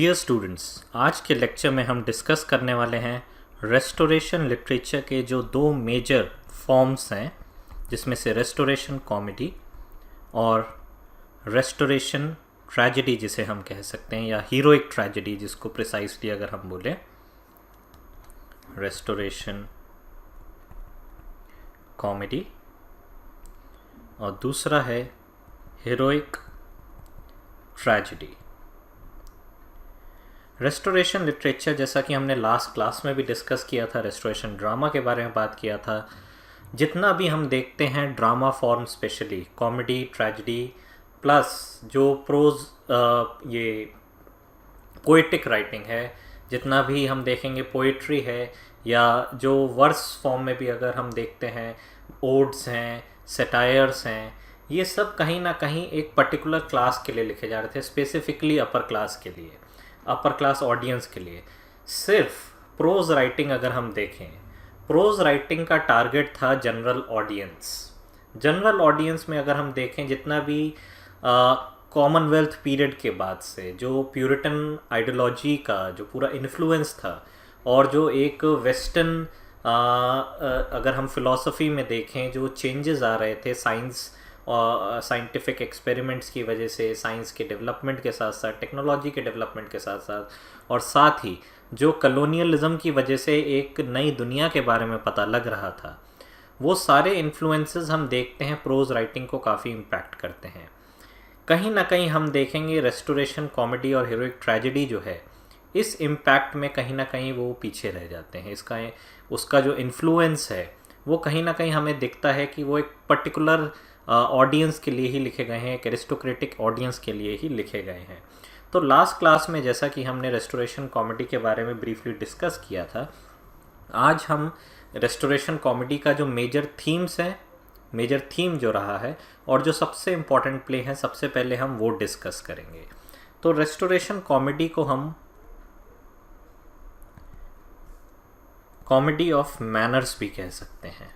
Dear students, आज के lecture में हम डिस्कस करने वाले हैं रेस्टोरेशन लिटरेचर के जो दो मेजर फॉर्म्स हैं, जिसमें से रेस्टोरेशन कॉमेडी और रेस्टोरेशन ट्रेजेडी जिसे हम कह सकते हैं, या हीरोइक ट्रेजेडी जिसको प्रिसाइसली अगर हम बोलें। रेस्टोरेशन कॉमेडी और दूसरा है हीरोइक ट्रेजेडी। रेस्टोरेशन लिटरेचर, जैसा कि हमने लास्ट क्लास में भी डिस्कस किया था, रेस्टोरेशन ड्रामा के बारे में बात किया था। जितना भी हम देखते हैं drama form, specially comedy, tragedy plus जो प्रोज ये पोइटिक राइटिंग है, जितना भी हम देखेंगे पोइट्री है, या जो वर्स फॉर्म में भी अगर हम देखते हैं ओड्स हैं, सेटायर्स हैं, ये सब कहीं ना कहीं एक पर्टिकुलर क्लास के लिए लिखे जा रहे थे, स्पेसिफिकली अपर क्लास के लिए, अपर क्लास ऑडियंस के लिए। सिर्फ प्रोज राइटिंग अगर हम देखें, प्रोज राइटिंग का टारगेट था जनरल ऑडियंस। जनरल ऑडियंस में अगर हम देखें, जितना भी कॉमनवेल्थ पीरियड के बाद से जो प्यूरिटन आइडियोलॉजी का जो पूरा इन्फ्लुएंस था, और जो एक वेस्टर्न अगर हम फिलॉसफी में देखें जो चेंजेस आ रहे थे साइंटिफिक एक्सपेरिमेंट्स की वजह से, साइंस के डेवलपमेंट के साथ साथ, टेक्नोलॉजी के डेवलपमेंट के साथ साथ, और साथ ही जो कलोनियलिज्म की वजह से एक नई दुनिया के बारे में पता लग रहा था, वो सारे इन्फ्लुएंसेस हम देखते हैं प्रोज राइटिंग को काफ़ी इम्पैक्ट करते हैं। कहीं ना कहीं हम देखेंगे रेस्टोरेशन कॉमेडी और हीरोइक ट्रेजेडी जो है, इस इम्पैक्ट में कहीं ना कहीं वो पीछे रह जाते हैं। उसका जो इन्फ्लुएंस है वो कहीं ना कहीं हमें दिखता है कि वो एक पर्टिकुलर ऑडियंस के लिए ही लिखे गए हैं, एक एरिस्टोक्रेटिक ऑडियंस के लिए ही लिखे गए हैं। तो लास्ट क्लास में जैसा कि हमने रेस्टोरेशन कॉमेडी के बारे में ब्रीफली डिस्कस किया था, आज हम रेस्टोरेशन कॉमेडी का जो मेजर थीम्स हैं, मेजर थीम जो रहा है और जो सबसे इम्पॉर्टेंट प्ले हैं, सबसे पहले हम वो डिस्कस करेंगे। तो रेस्टोरेशन कॉमेडी को हम कॉमेडी ऑफ मैनर्स भी कह सकते हैं।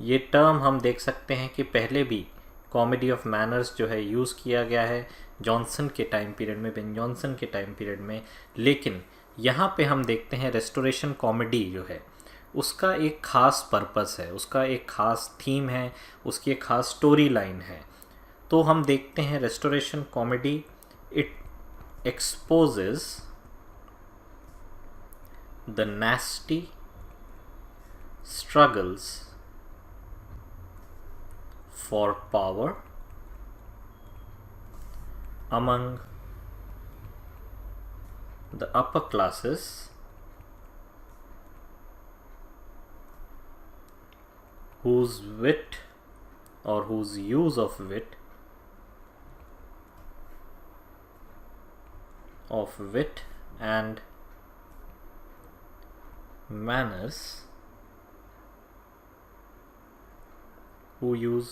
ये टर्म हम देख सकते हैं कि पहले भी कॉमेडी ऑफ मैनर्स जो है यूज़ किया गया है जॉनसन के टाइम पीरियड में, बेन जॉनसन के टाइम पीरियड में। लेकिन यहाँ पे हम देखते हैं रेस्टोरेशन कॉमेडी जो है उसका एक ख़ास पर्पस है, उसका एक ख़ास थीम है, उसकी एक ख़ास स्टोरी लाइन है। तो हम देखते हैं restoration comedy, it exposes the nasty struggles for power among the upper classes whose wit or whose use of wit and manners, who use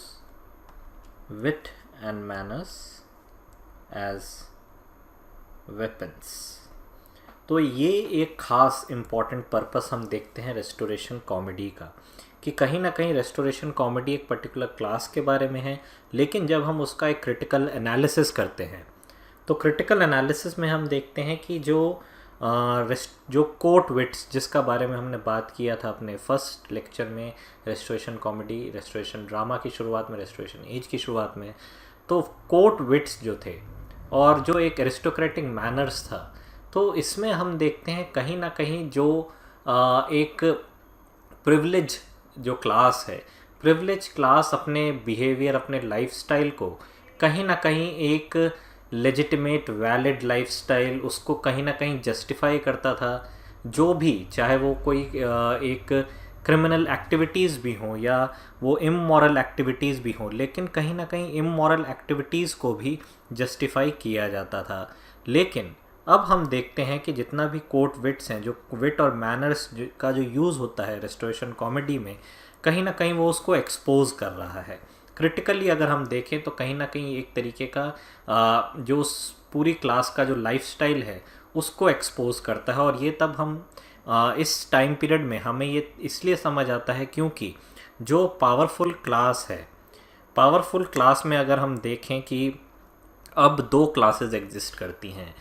wit and manners as weapons। तो ये एक ख़ास important purpose हम देखते हैं restoration comedy का, कि कहीं ना कहीं रेस्टोरेशन कॉमेडी एक पर्टिकुलर क्लास के बारे में है। लेकिन जब हम उसका एक क्रिटिकल एनालिसिस करते हैं, तो क्रिटिकल एनालिसिस में हम देखते हैं कि जो कोर्ट विट्स, जिसका बारे में हमने बात किया था अपने फर्स्ट लेक्चर में, रेस्टोरेशन कॉमेडी, रेस्टोरेशन ड्रामा की शुरुआत में, रेस्टोरेशन एज की शुरुआत में, तो कोर्ट विट्स जो थे और जो एक एरिस्टोक्रेटिक मैनर्स था, तो इसमें हम देखते हैं कहीं ना कहीं जो एक प्रिविलेज जो क्लास है, प्रिविलेज क्लास अपने बिहेवियर, अपने लाइफस्टाइल को कहीं ना कहीं एक लेजिटिमेट वैलिड लाइफस्टाइल, उसको कहीं ना कहीं जस्टिफाई करता था। जो भी, चाहे वो कोई एक क्रिमिनल एक्टिविटीज़ भी हों या वो इममॉरल एक्टिविटीज़ भी हों, लेकिन कहीं ना कहीं इममॉरल एक्टिविटीज़ को भी जस्टिफाई किया जाता था। लेकिन अब हम देखते हैं कि जितना भी कोर्ट विट्स हैं, जो विट और मैनर्स का जो यूज़ होता है रेस्टोरेशन कॉमेडी में, कहीं ना कहीं वो उसको एक्सपोज कर रहा है। क्रिटिकली अगर हम देखें तो कहीं ना कहीं एक तरीके का जो पूरी क्लास का जो लाइफस्टाइल है उसको एक्सपोज करता है। और ये तब हम इस टाइम पीरियड में हमें ये इसलिए समझ आता है क्योंकि जो पावरफुल क्लास है, पावरफुल क्लास में अगर हम देखें कि अब दो क्लासेस एग्जिस्ट करती हैं।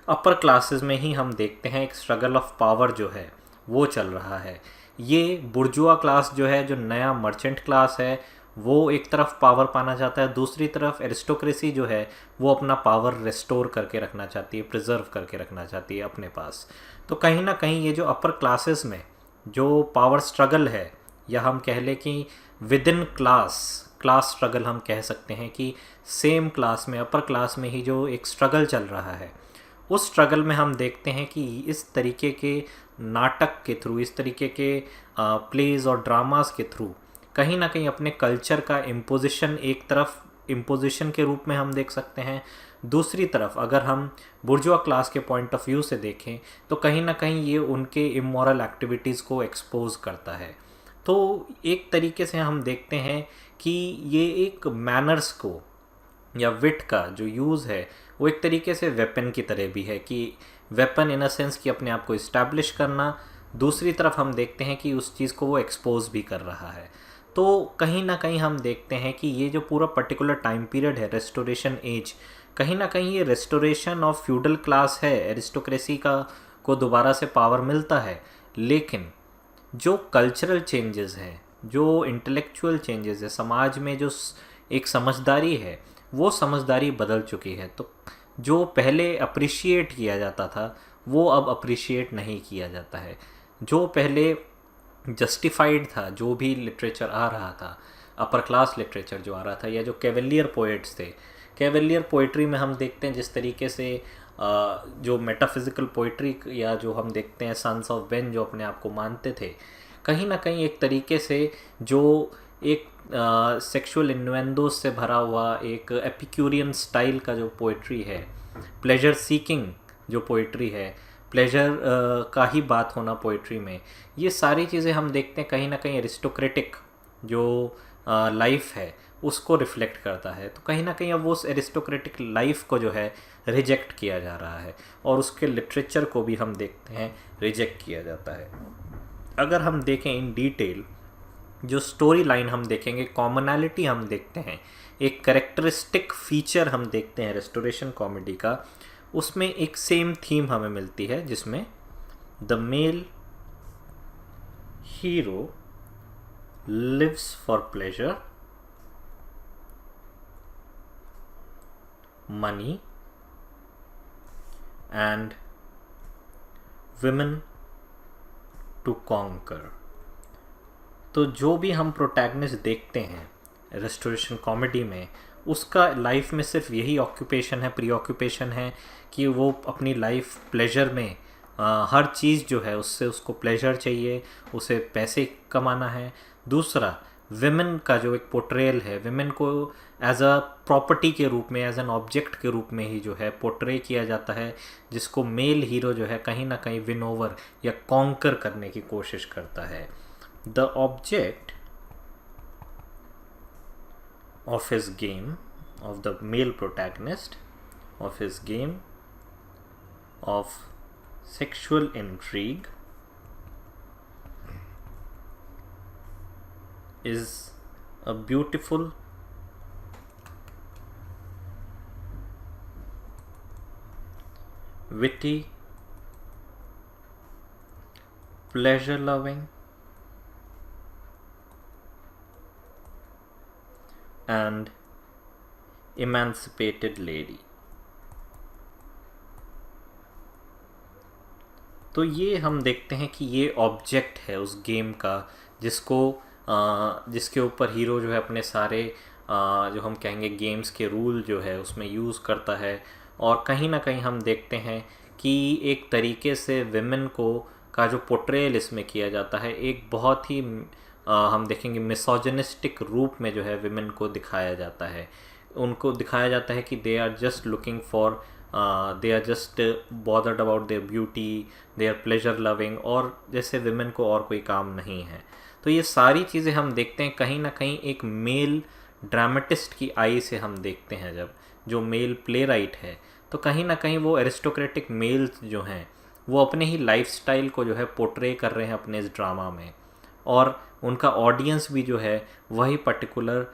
अपर क्लासेस में ही हम देखते हैं एक स्ट्रगल ऑफ पावर जो है वो चल रहा है। ये बुर्जुआ क्लास जो है, जो नया मर्चेंट क्लास है, वो एक तरफ पावर पाना चाहता है, दूसरी तरफ एरिस्टोक्रेसी जो है वो अपना पावर रिस्टोर करके रखना चाहती है, प्रिजर्व करके रखना चाहती है अपने पास। तो कहीं ना कहीं ये जो अपर क्लासेस में जो पावर स्ट्रगल है, या हम कह लें कि with in class class struggle हम कह सकते हैं कि सेम क्लास में, अपर क्लास में ही जो एक स्ट्रगल चल रहा है, उस स्ट्रगल में हम देखते हैं कि इस तरीके के नाटक के थ्रू, इस तरीके के प्लेज और ड्रामास के थ्रू कहीं ना कहीं अपने कल्चर का इम्पोजिशन, एक तरफ इम्पोजिशन के रूप में हम देख सकते हैं, दूसरी तरफ अगर हम बुर्जुआ क्लास के पॉइंट ऑफ व्यू से देखें तो कहीं ना कहीं ये उनके इमोरल एक्टिविटीज़ को एक्सपोज करता है। तो एक तरीके से हम देखते हैं कि ये एक मैनर्स को या विट का जो यूज़ है वो एक तरीके से वेपन की तरह भी है, कि वेपन इन अ सेंस कि अपने आप को इस्टेब्लिश करना, दूसरी तरफ हम देखते हैं कि उस चीज़ को वो एक्सपोज भी कर रहा है। तो कहीं ना कहीं हम देखते हैं कि ये जो पूरा पर्टिकुलर टाइम पीरियड है, रेस्टोरेशन एज, कहीं ना कहीं ये रेस्टोरेशन ऑफ फ्यूडल क्लास है, एरिस्टोक्रेसी का को दोबारा से पावर मिलता है। लेकिन जो कल्चरल चेंजेस हैं, जो इंटेलेक्चुअल चेंजेस है, समाज में जो एक समझदारी है, वो समझदारी बदल चुकी है। तो जो पहले अप्रिशिएट किया जाता था वो अब अप्रिशिएट नहीं किया जाता है। जो पहले जस्टिफाइड था, जो भी लिटरेचर आ रहा था, अपर क्लास लिटरेचर जो आ रहा था, या जो कैवेलियर पोएट्स थे, कैवेलियर पोइट्री में हम देखते हैं जिस तरीके से जो मेटाफिजिकल पोइट्री, या जो हम देखते हैं सन्स ऑफ बेन जो अपने आप को मानते थे, कहीं ना कहीं एक तरीके से जो एक सेक्सुअल इन्वेंडोज से भरा हुआ एक एपिक्यूरियन स्टाइल का जो पोइट्री है, प्लेजर सीकिंग जो पोइट्री है, प्लेजर का ही बात होना पोइट्री में, ये सारी चीज़ें हम देखते हैं कहीं ना कहीं एरिस्टोक्रेटिक जो लाइफ है उसको रिफ्लेक्ट करता है। तो कहीं ना कहीं अब वो एरिस्टोक्रेटिक लाइफ को जो है रिजेक्ट किया जा रहा है, और उसके लिटरेचर को भी हम देखते हैं रिजेक्ट किया जाता है। अगर हम देखें इन डिटेल, जो स्टोरी लाइन हम देखेंगे, कॉमनैलिटी हम देखते हैं, एक करेक्टरिस्टिक फीचर हम देखते हैं रेस्टोरेशन कॉमेडी का, उसमें एक सेम थीम हमें मिलती है जिसमें the male hero lives for pleasure, money and women to conquer. तो जो भी हम प्रोटैगनिस्ट देखते हैं रेस्टोरेशन कॉमेडी में, उसका लाइफ में सिर्फ यही ऑक्यूपेशन है, प्री ऑक्यूपेशन है कि वो अपनी लाइफ प्लेजर में हर चीज़ जो है उससे उसको प्लेजर चाहिए, उसे पैसे कमाना है। दूसरा, विमेन का जो एक पोर्ट्रेयल है, विमेन को एज अ प्रॉपर्टी के रूप में, एज एन ऑब्जेक्ट के रूप में ही जो है पोर्ट्रे किया जाता है, जिसको मेल हीरो जो है कहीं ना कहीं विन ओवर या कॉन्कर करने की कोशिश करता है। The object of his game, of the male protagonist, of his game of sexual intrigue is a beautiful witty, pleasure loving and emancipated lady। तो ये हम देखते हैं कि ये ऑब्जेक्ट है उस गेम का, जिसके ऊपर हीरो जो है अपने सारे जो हम कहेंगे गेम्स के रूल जो है उसमें यूज़ करता है। और कहीं ना कहीं हम देखते हैं कि एक तरीके से विमेन को का जो पोर्ट्रेयल इसमें किया जाता है, एक बहुत ही हम देखेंगे मिसोजिनिस्टिक रूप में जो है विमेन को दिखाया जाता है। उनको दिखाया जाता है कि they are just looking for, they are just bothered about their beauty, they are pleasure loving, और जैसे विमेन को और कोई काम नहीं है। तो ये सारी चीज़ें हम देखते हैं कहीं ना कहीं एक मेल ड्रामेटिस्ट की आई से हम देखते हैं। जब जो मेल प्ले राइट है, तो कहीं ना कहीं वो एरिस्टोक्रेटिक मेल्स जो हैं वो अपने ही लाइफस्टाइल को जो है पोर्ट्रे कर रहे हैं अपने इस ड्रामा में, और उनका ऑडियंस भी जो है वही पर्टिकुलर